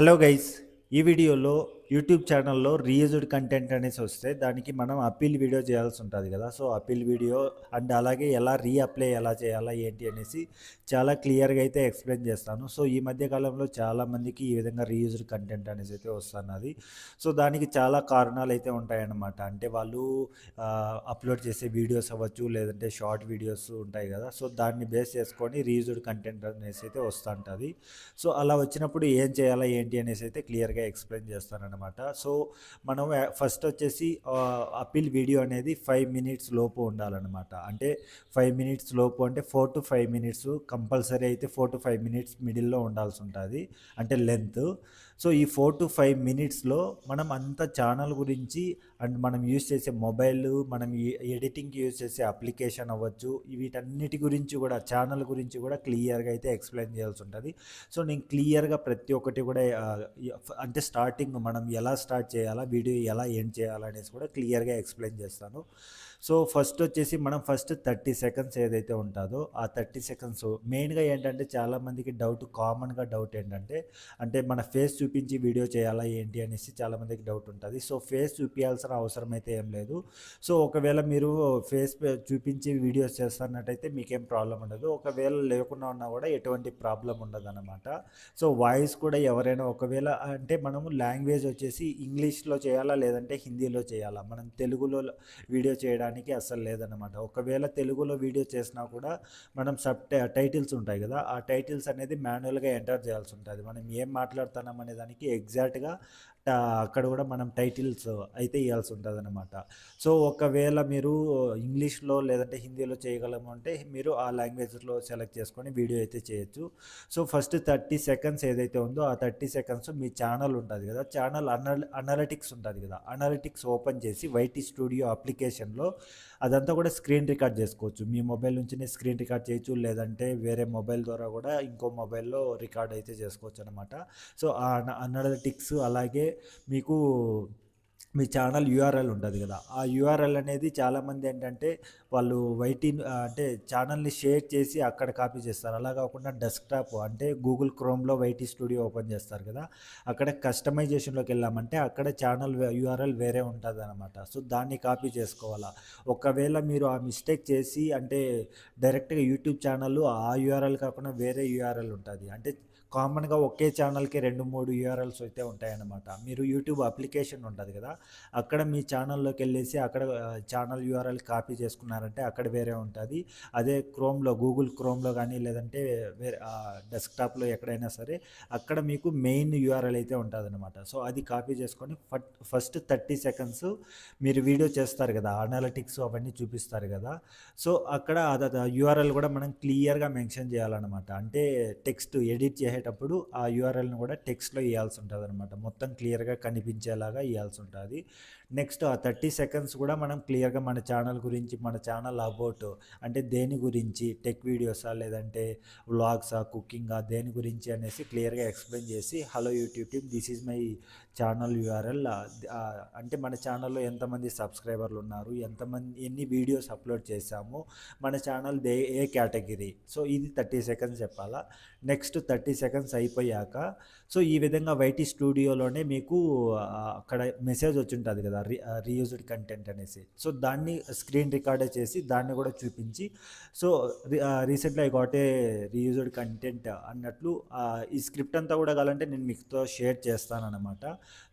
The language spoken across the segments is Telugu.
హలో గైస్, ఈ వీడియోలో యూట్యూబ్ ఛానల్లో రీయూజ్డ్ కంటెంట్ అనేసి వస్తే దానికి మనం అప్పీల్ వీడియో చేయాల్సి ఉంటుంది కదా. సో అప్పీల్ వీడియో అండ్ అలాగే ఎలా రీఅప్లై ఎలా చేయాలా ఏంటి అనేసి చాలా క్లియర్గా అయితే ఎక్స్ప్లెయిన్ చేస్తాను. సో ఈ మధ్య కాలంలో చాలామందికి ఈ విధంగా రీయూజ్డ్ కంటెంట్ అనేసి అయితే వస్తున్నది. సో దానికి చాలా కారణాలు అయితే ఉంటాయన్నమాట. అంటే వాళ్ళు అప్లోడ్ చేసే వీడియోస్ అవ్వచ్చు, లేదంటే షార్ట్ వీడియోస్ ఉంటాయి కదా. సో దాన్ని బేస్ చేసుకొని రీయూజ్డ్ కంటెంట్ అనేసి అయితే వస్తుంటుంది. సో అలా వచ్చినప్పుడు ఏం చేయాలా ఏంటి అనేసి అయితే క్లియర్గా ఎక్స్ప్లెయిన్ చేస్తానన్నమాట. సో మనం ఫస్ట్ వచ్చేసి అప్పీల్ వీడియో అనేది 5 మినిట్స్ లోపు ఉండాలన్నమాట. అంటే 5 మినిట్స్ లోపు అంటే 4 to 5 మినిట్స్ కంపల్సరీ అయితే 4 to 5 మినిట్స్ మిడిల్లో ఉండాల్సి ఉంటుంది, అంటే లెంత్. సో ఈ 4 to 5 మినిట్స్లో మనం అంత ఛానల్ గురించి అండ్ మనం యూజ్ చేసే మొబైల్, మనం ఎడిటింగ్కి యూజ్ చేసే అప్లికేషన్ అవ్వచ్చు, వీటన్నిటి గురించి కూడా ఛానల్ గురించి కూడా క్లియర్గా అయితే ఎక్స్ప్లెయిన్ చేయాల్సి ఉంటుంది. సో నేను క్లియర్గా ప్రతి ఒక్కటి కూడా అంటే స్టార్టింగ్ మనం ఎలా స్టార్ట్ చేయాలా, వీడియో ఎలా ఎండ్ చేయాలనేసి కూడా క్లియర్గా ఎక్స్ప్లెయిన్ చేస్తాను. సో ఫస్ట్ వచ్చేసి మనం ఫస్ట్ 30 సెకండ్స్ ఏదైతే ఉంటుందో ఆ 30 సెకండ్స్ మెయిన్గా ఏంటంటే చాలామందికి కామన్గా డౌట్ ఏంటంటే, అంటే మన ఫేస్ చూపించి వీడియో చేయాలా ఏంటి అనేసి చాలామందికి డౌట్ ఉంటుంది. సో ఫేస్ చూపించాల్సిన అవసరం అయితే ఏం లేదు. సో ఒకవేళ మీరు ఫేస్ చూపించి వీడియోస్ చేస్తున్నట్టయితే మీకేం ప్రాబ్లం ఉండదు. ఒకవేళ లేకుండా ఉన్నా కూడా ఎటువంటి ప్రాబ్లం ఉండదు అన్నమాట. సో వాయిస్ కూడా ఎవరైనా ఒకవేళ అంటే మనము లాంగ్వేజ్ వచ్చేసి ఇంగ్లీష్లో చేయాలా లేదంటే హిందీలో చేయాలా, మనం తెలుగులో వీడియో చేయడానికి అస్సలు లేదన్నమాట. ఒకవేళ తెలుగులో వీడియో చేసినా కూడా మనం టైటిల్స్ ఉంటాయి కదా, ఆ టైటిల్స్ అనేది మాన్యువల్గా ఎంటర్ చేయాల్సి ఉంటుంది. మనం ఏం మాట్లాడుతున్నాం అనే దానికి ఎగ్జాక్ట్గా అక్కడ కూడా మనం టైటిల్స్ అయితే ఇవ్వాల్సి ఉంటుంది అనమాట. సో ఒకవేళ మీరు ఇంగ్లీష్లో లేదంటే హిందీలో చేయగలము అంటే మీరు ఆ లాంగ్వేజ్లో సెలెక్ట్ చేసుకొని వీడియో అయితే చేయొచ్చు. సో ఫస్ట్ 30 సెకండ్స్ ఏదైతే ఉందో ఆ 30 సెకండ్స్ మీ ఛానల్ ఉంటుంది కదా, ఛానల్ అనలిటిక్స్ ఉంటుంది కదా, అనలిటిక్స్ ఓపెన్ చేసి వైటీ స్టూడియో అప్లికేషన్లో అదంతా కూడా స్క్రీన్ రికార్డ్ చేసుకోవచ్చు. మీ మొబైల్ నుంచినే స్క్రీన్ రికార్డ్ చేయొచ్చు, లేదంటే వేరే మొబైల్ ద్వారా కూడా ఇంకో మొబైల్లో రికార్డ్ అయితే చేసుకోవచ్చు అనమాట. సో ఆ అనలిటిక్స్ అలాగే మీకు మీ ఛానల్ యూఆర్ఎల్ ఉంటుంది కదా, ఆ యూఆర్ఎల్ అనేది చాలామంది ఏంటంటే వాళ్ళు అంటే ఛానల్ని షేర్ చేసి అక్కడ కాపీ చేస్తారు. అలా కాకుండా డెస్క్టాప్ అంటే గూగుల్ క్రోమ్లో వైటీ స్టూడియో ఓపెన్ చేస్తారు కదా, అక్కడ కస్టమైజేషన్లోకి వెళ్ళామంటే అక్కడ ఛానల్ యూఆర్ఎల్ వేరే ఉంటుంది అనమాట. సో దాన్ని కాపీ చేసుకోవాలా. ఒకవేళ మీరు ఆ మిస్టేక్ చేసి అంటే డైరెక్ట్గా యూట్యూబ్ ఛానల్ ఆ యూఆర్ఎల్ కాకుండా వేరే యూఆర్ఎల్ ఉంటుంది, అంటే కామన్గా ఒకే ఛానల్కి 2-3 యూఆర్ఎల్స్ అయితే ఉంటాయన్నమాట. మీరు యూట్యూబ్ అప్లికేషన్ ఉంటుంది కదా, అక్కడ మీ ఛానల్లోకి వెళ్ళేసి అక్కడ ఛానల్ యూఆర్ఎల్ కాపీ చేసుకున్నారంటే అక్కడ వేరే ఉంటుంది. అదే గూగుల్ క్రోమ్లో కానీ లేదంటే వేరే డెస్క్టాప్లో ఎక్కడైనా సరే అక్కడ మీకు మెయిన్ యూఆర్ఎల్ అయితే ఉంటుంది అనమాట. సో అది కాపీ చేసుకొని ఫస్ట్ 30 సెకండ్స్ మీరు వీడియో చేస్తారు కదా, అనాలిటిక్స్ అవన్నీ చూపిస్తారు కదా. సో అక్కడ యూఆర్ఎల్ కూడా మనం క్లియర్గా మెన్షన్ చేయాలన్నమాట. అంటే టెక్స్ట్ ఎడిట్ చేసేటప్పుడు ఆ యూఆర్ఎల్ని కూడా టెక్స్ట్లో ఇవ్వాల్సి ఉంటుంది అనమాట, మొత్తం క్లియర్గా కనిపించేలాగా ఇవ్వాల్సి ఉంటుంది. నెక్స్ట్ ఆ 30 సెకండ్స్ కూడా మనం క్లియర్గా మన ఛానల్ గురించి, మన ఛానల్ అబౌట్ అంటే దేని గురించి, టెక్ వీడియోసా లేదంటే వ్లాగ్సా, కుకింగా, దేని గురించి అనేసి క్లియర్గా ఎక్స్ప్లెయిన్ చేసి hello YouTube team, this is my channel URL, అంటే మన ఛానల్లో ఎంతమంది సబ్స్క్రైబర్లు ఉన్నారు, ఎన్ని వీడియోస్ అప్లోడ్ చేశాము, మన ఛానల్ ఏ కేటగిరీ. సో ఇది 30 సెకండ్స్ చెప్పాలా. నెక్స్ట్ 30 సెకండ్స్ అయిపోయాక సో ఈ విధంగా వైటీ స్టూడియోలోనే మీకు అక్కడ మెసేజ్ వచ్చి ఉంటుంది కదా, రీయూజ్డ్ కంటెంట్ అనేసి. సో దాన్ని స్క్రీన్ రికార్డే చేసి దాన్ని కూడా చూపించి so recently I got a reused content అన్నట్లు ఈ స్క్రిప్ట్ అంతా కూడా కావాలంటే నేను మీతో షేర్ చేస్తానన్నమాట.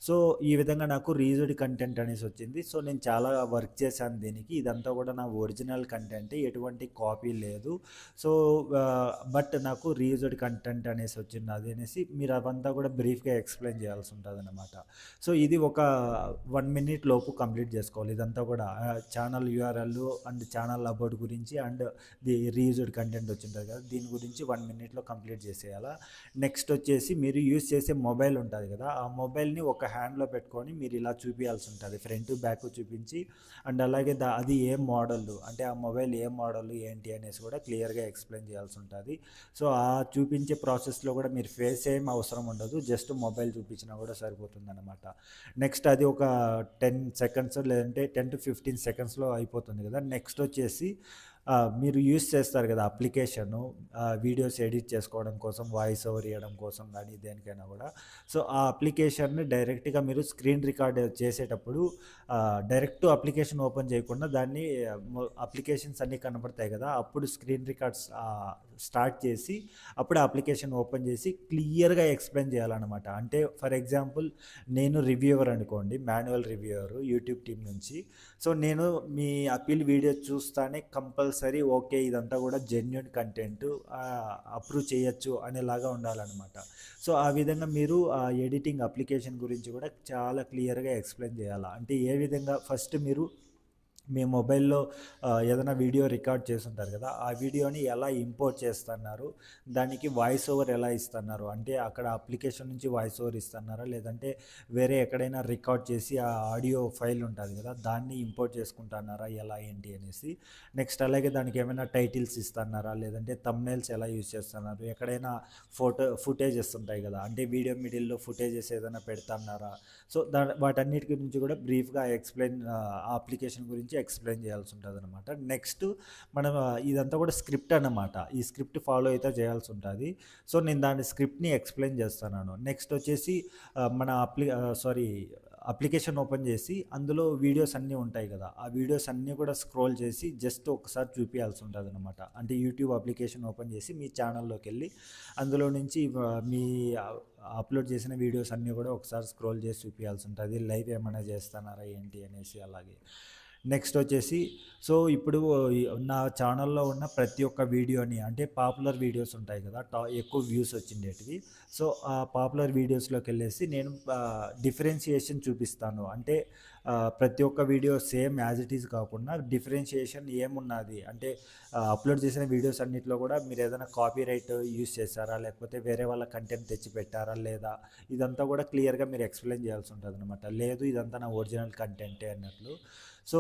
సో ఈ విధంగా నాకు రీయూజ్డ్ కంటెంట్ అనేసి వచ్చింది. సో నేను చాలా వర్క్ చేశాను దీనికి, ఇదంతా కూడా నా ఒరిజినల్ కంటెంట్, ఎటువంటి కాపీ లేదు. సో బట్ నాకు రీయూజ్డ్ కంటెంట్ అనేసి వచ్చింది, అది అనేసి మీరు అవంతా కూడా బ్రీఫ్గా ఎక్స్ప్లెయిన్ చేయాల్సి ఉంటుంది అన్నమాట. సో ఇది ఒక 1 మినిట్ లోపు కంప్లీట్ చేసుకోవాలి. ఇదంతా కూడా channel URL and channel about గురించి అండ్ రీయూజ్డ్ కంటెంట్ వచ్చింటుంది కదా, దీని గురించి 1 మినిట్లో కంప్లీట్ చేసేయాలా. నెక్స్ట్ వచ్చేసి మీరు యూజ్ చేసే మొబైల్ ఉంటుంది కదా, ఆ మొబైల్ని ఒక హ్యాండ్లో పెట్టుకొని మీరు ఇలా చూపించాల్సి ఉంటుంది, ఫ్రంట్ బ్యాక్ చూపించి. అండ్ అలాగే అది ఏ మోడల్, అంటే ఆ మొబైల్ ఏ మోడల్ ఏంటి అనేసి కూడా క్లియర్గా ఎక్స్ప్లెయిన్ చేయాల్సి ఉంటుంది. సో ఆ చూపించే ప్రాసెస్లో కూడా మీరు ఫేస్ ఏం అవసరం ఉండదు, జస్ట్ మొబైల్ చూపించినా కూడా సరిపోతుంది అనమాట. నెక్స్ట్ అది ఒక 10 సెకండ్స్ లేదంటే 10 to 15 సెకండ్స్లో అయిపోతుంది కదా. నెక్స్ట్ వచ్చేసి మీరు యూజ్ చేస్తారు కదా అప్లికేషను, వీడియోస్ ఎడిట్ చేసుకోవడం కోసం, వాయిస్ ఓవర్ ఇవ్వడం కోసం కానీ దేనికైనా కూడా. సో ఆ అప్లికేషన్ని డైరెక్ట్గా మీరు స్క్రీన్ రికార్డ్ చేసేటప్పుడు డైరెక్ట్ అప్లికేషన్ ఓపెన్ చేయకుండా దాన్ని అప్లికేషన్స్ అన్నీ కనబడతాయి కదా, అప్పుడు స్క్రీన్ రికార్డ్స్ స్టార్ట్ చేసి అప్పుడు అప్లికేషన్ ఓపెన్ చేసి క్లియర్గా ఎక్స్ప్లెయిన్ చేయాలన్నమాట. అంటే ఫర్ ఎగ్జాంపుల్ నేను రివ్యూవర్ అనుకోండి, మాన్యువల్ రివ్యూవర్ యూట్యూబ్ టీం నుంచి. సో నేను మీ అప్పీల్ వీడియో చూస్తానే కంపల్సరీ ఓకే ఇదంతా కూడా జెన్యున్ కంటెంట్, అప్రూవ్ చేయొచ్చు అనేలాగా ఉండాలన్నమాట. సో ఆ విధంగా మీరు ఆ ఎడిటింగ్ అప్లికేషన్ గురించి కూడా చాలా క్లియర్గా ఎక్స్ప్లెయిన్ చేయాలి. అంటే ఏ విధంగా ఫస్ట్ మీరు మీ మొబైల్లో ఏదైనా వీడియో రికార్డ్ చేస్తుంటారు కదా, ఆ వీడియోని ఎలా ఇంపోర్ట్ చేస్తున్నారు, దానికి వాయిస్ ఓవర్ ఎలా ఇస్తున్నారు, అంటే అక్కడ అప్లికేషన్ నుంచి వాయిస్ ఓవర్ ఇస్తున్నారా లేదంటే వేరే ఎక్కడైనా రికార్డ్ చేసి ఆ ఆడియో ఫైల్ ఉంటుంది కదా దాన్ని ఇంపోర్ట్ చేసుకుంటున్నారా ఎలా ఏంటి అనేసి. నెక్స్ట్ అలాగే దానికి ఏమైనా టైటిల్స్ ఇస్తున్నారా లేదంటే థంబ్నెయిల్స్ ఎలా యూజ్ చేస్తున్నారు, ఎక్కడైనా ఫుటేజెస్ ఉంటాయి కదా, అంటే వీడియో మిడిల్లో ఫుటేజెస్ ఏదైనా పెడుతున్నారా. సో వాటన్నిటి గురించి కూడా బ్రీఫ్గా ఎక్స్ప్లెయిన్, ఆ అప్లికేషన్ గురించి ఎక్స్ప్లెయిన్ చేయాల్సి ఉంటుంది అనమాట. నెక్స్ట్ మనం ఇదంతా కూడా స్క్రిప్ట్ అన్నమాట, ఈ స్క్రిప్ట్ ఫాలో అయితే చేయాల్సి ఉంటుంది. సో నేను దాని స్క్రిప్ట్ని ఎక్స్ప్లెయిన్ చేస్తున్నాను. నెక్స్ట్ వచ్చేసి మన అప్లికేషన్ ఓపెన్ చేసి అందులో వీడియోస్ అన్నీ ఉంటాయి కదా, ఆ వీడియోస్ అన్నీ కూడా స్క్రోల్ చేసి జస్ట్ ఒకసారి చూపించాల్సి ఉంటుంది అనమాట. అంటే యూట్యూబ్ అప్లికేషన్ ఓపెన్ చేసి మీ ఛానల్లోకి వెళ్ళి అందులో నుంచి మీ అప్లోడ్ చేసిన వీడియోస్ అన్నీ కూడా ఒకసారి స్క్రోల్ చేసి చూపించాల్సి ఉంటుంది, లైవ్ ఏమైనా చేస్తున్నారా ఏంటి అనేసి. అలాగే నెక్స్ట్ వచ్చేసి సో ఇప్పుడు నా ఛానల్లో ఉన్న ప్రతి ఒక్క వీడియోని, అంటే పాపులర్ వీడియోస్ ఉంటాయి కదా ఎక్కువ వ్యూస్ వచ్చిండేటివి, సో ఆ పాపులర్ వీడియోస్లోకి వెళ్ళేసి నేను డిఫరెన్షియేషన్ చూపిస్తాను. అంటే ప్రతి ఒక్క video same as it is కాకుండా డిఫరెన్షియేషన్ ఏమున్నది అంటే అప్లోడ్ చేసిన వీడియోస్ అన్నింటిలో కూడా మీరు ఏదైనా కాపీ రైట్ యూస్ చేశారా లేకపోతే వేరే వాళ్ళ కంటెంట్ తెచ్చి పెట్టారా లేదా, ఇదంతా కూడా క్లియర్గా మీరు ఎక్స్ప్లెయిన్ చేయాల్సి ఉంటుంది అనమాట. లేదు ఇదంతా నా ఒరిజినల్ కంటెంటే అన్నట్లు. సో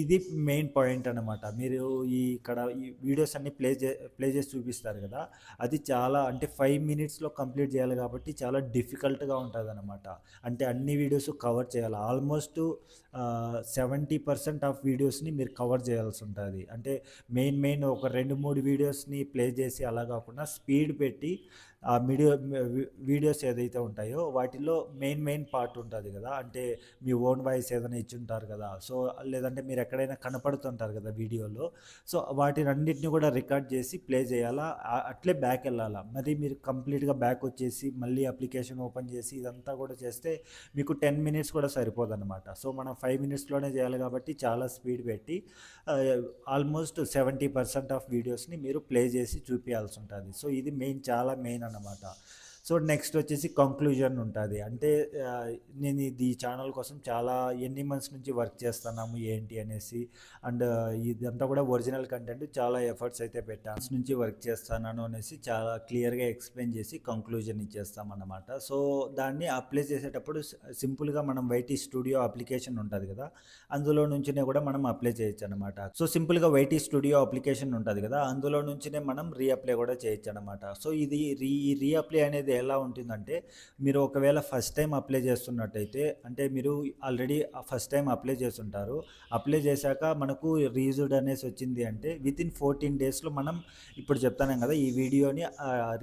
ఇది మెయిన్ పాయింట్ అనమాట. మీరు ఇక్కడ ఈ వీడియోస్ అన్నీ ప్లే చేసి చూపిస్తారు కదా, అది చాలా అంటే 5 మినిట్స్లో కంప్లీట్ చేయాలి కాబట్టి చాలా డిఫికల్ట్గా ఉంటుంది అనమాట. అంటే అన్ని వీడియోస్ కవర్ చేయాలి, ఆల్మోస్ట్ 70% ఆఫ్ వీడియోస్ని మీరు కవర్ చేయాల్సి ఉంటుంది. అంటే మెయిన్ ఒక 2-3 వీడియోస్ని ప్లే చేసి అలా కాకుండా స్పీడ్ పెట్టి ఆ వీడియోస్ ఏదైతే ఉంటాయో వాటిలో మెయిన్ పార్ట్ ఉంటుంది కదా, అంటే మీ ఓన్ వాయిస్ ఏదైనా ఇచ్చుంటారు కదా, సో లేదంటే మీరు ఎక్కడైనా కనపడుతుంటారు కదా వీడియోలో, సో వాటిని అన్నిటిని కూడా రికార్డ్ చేసి ప్లే చేయాలా, అట్లే బ్యాక్ వెళ్ళాలా. మరి మీరు కంప్లీట్గా బ్యాక్ వచ్చేసి మళ్ళీ అప్లికేషన్ ఓపెన్ చేసి ఇదంతా కూడా చేస్తే మీకు 10 మినిట్స్ కూడా సరిపోదన్నమాట. సో మనం 5 మినిట్స్లోనే చేయాలి కాబట్టి చాలా స్పీడ్ పెట్టి ఆల్మోస్ట్ 70% ఆఫ్ వీడియోస్ని మీరు ప్లే చేసి చూపించాల్సి ఉంటుంది. సో ఇది చాలా మెయిన్ అన్నమాట. సో నెక్స్ట్ వచ్చేసి కంక్లూజన్ ఉంటుంది. అంటే నేను ఈ ఛానల్ కోసం చాలా ఎన్ని మంత్స్ నుంచి వర్క్ చేస్తున్నాము ఏంటి అనేసి, అండ్ ఇదంతా కూడా ఒరిజినల్ కంటెంట్, చాలా ఎఫర్ట్స్ అయితే పెట్టాను నుంచి వర్క్ చేస్తున్నాను అనేసి చాలా క్లియర్గా ఎక్స్ప్లెయిన్ చేసి కంక్లూజన్ ఇచ్చేస్తామన్నమాట. సో దాన్ని అప్లై చేసేటప్పుడు సింపుల్గా మనం వైటీ స్టూడియో అప్లికేషన్ ఉంటుంది కదా, అందులో నుంచినే కూడా మనం అప్లై చేయొచ్చు అనమాట. సో సింపుల్గా వైటీ స్టూడియో అప్లికేషన్ ఉంటుంది కదా, అందులో నుంచినే మనం రీఅప్లై కూడా చేయొచ్చు అనమాట. సో ఇది రీఅప్లై అనేది ఎలా ఉంటుందంటే, మీరు ఒకవేళ ఫస్ట్ టైం అప్లై చేస్తున్నట్టయితే, అంటే మీరు ఆల్రెడీ ఫస్ట్ టైం అప్లై చేస్తుంటారు, అప్లై చేశాక మనకు రీయూజ్డ్ అనేసి వచ్చింది అంటే వితిన్ 14 డేస్లో మనం ఇప్పుడు చెప్తాను కదా ఈ వీడియోని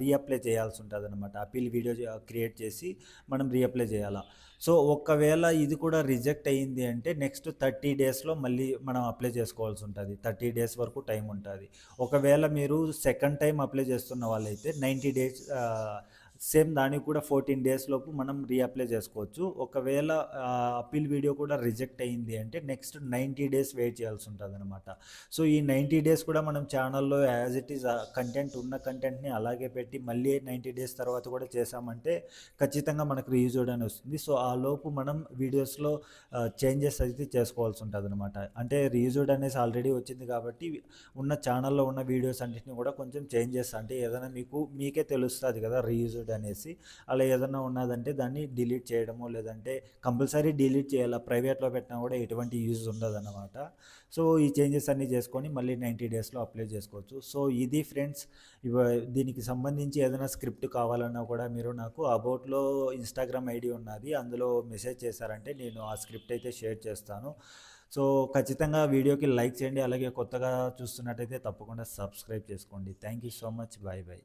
రీఅప్లై చేయాల్సి ఉంటుంది అనమాట. అప్పీల్ వీడియో క్రియేట్ చేసి మనం రీఅప్లై చేయాలా. సో ఒకవేళ ఇది కూడా రిజెక్ట్ అయ్యింది అంటే నెక్స్ట్ 30 డేస్లో మళ్ళీ మనం అప్లై చేసుకోవాల్సి ఉంటుంది, 30 డేస్ వరకు టైం ఉంటుంది. ఒకవేళ మీరు సెకండ్ టైం అప్లై చేస్తున్న వాళ్ళైతే 90 డేస్, సేమ్ దానికి కూడా 14 డేస్ లోపు మనం రీఅప్లై చేసుకోవచ్చు. ఒకవేళ అప్పీల్ వీడియో కూడా రిజెక్ట్ అయ్యింది అంటే నెక్స్ట్ 90 డేస్ వెయిట్ చేయాల్సి ఉంటుంది అనమాట. సో ఈ 90 డేస్ కూడా మనం ఛానల్లో యాజ్ ఇట్ ఈస్ కంటెంట్ ఉన్న కంటెంట్ని అలాగే పెట్టి మళ్ళీ 90 డేస్ తర్వాత కూడా చేసామంటే ఖచ్చితంగా మనకు రీయూజ్డ్ అని వస్తుంది. సో ఆ లోపు మనం వీడియోస్లో చేంజెస్ అయితే చేసుకోవాల్సి ఉంటుంది అనమాట. అంటే రీయూజ్డ్ అనేసి ఆల్రెడీ వచ్చింది కాబట్టి ఉన్న ఛానల్లో ఉన్న వీడియోస్ అన్నింటినీ కూడా కొంచెం చేంజెస్, అంటే ఏదైనా మీకే తెలుస్తుంది కదా రీయూజ్డ్ అనేసి, అలా ఏదైనా ఉన్నదంటే దాన్ని డిలీట్ చేయడమో లేదంటే కంపల్సరీ డిలీట్ చేయాలి, ప్రైవేట్లో పెట్టినా కూడా ఎటువంటి యూజ్ ఉండదు అన్నమాట. సో ఈ చేంజెస్ అన్నీ చేసుకొని మళ్ళీ 90 డేస్లో అప్లై చేసుకోవచ్చు. సో ఇది ఫ్రెండ్స్, దీనికి సంబంధించి ఏదైనా స్క్రిప్ట్ కావాలన్నా కూడా మీరు నాకు అబౌట్లో ఇన్స్టాగ్రామ్ ఐడి ఉన్నది, అందులో మెసేజ్ చేశారంటే నేను ఆ స్క్రిప్ట్ అయితే షేర్ చేస్తాను. సో ఖచ్చితంగా వీడియోకి లైక్ చేయండి. అలాగే కొత్తగా చూస్తున్నట్టయితే తప్పకుండా సబ్స్క్రైబ్ చేసుకోండి. Thank you so much. Bye bye.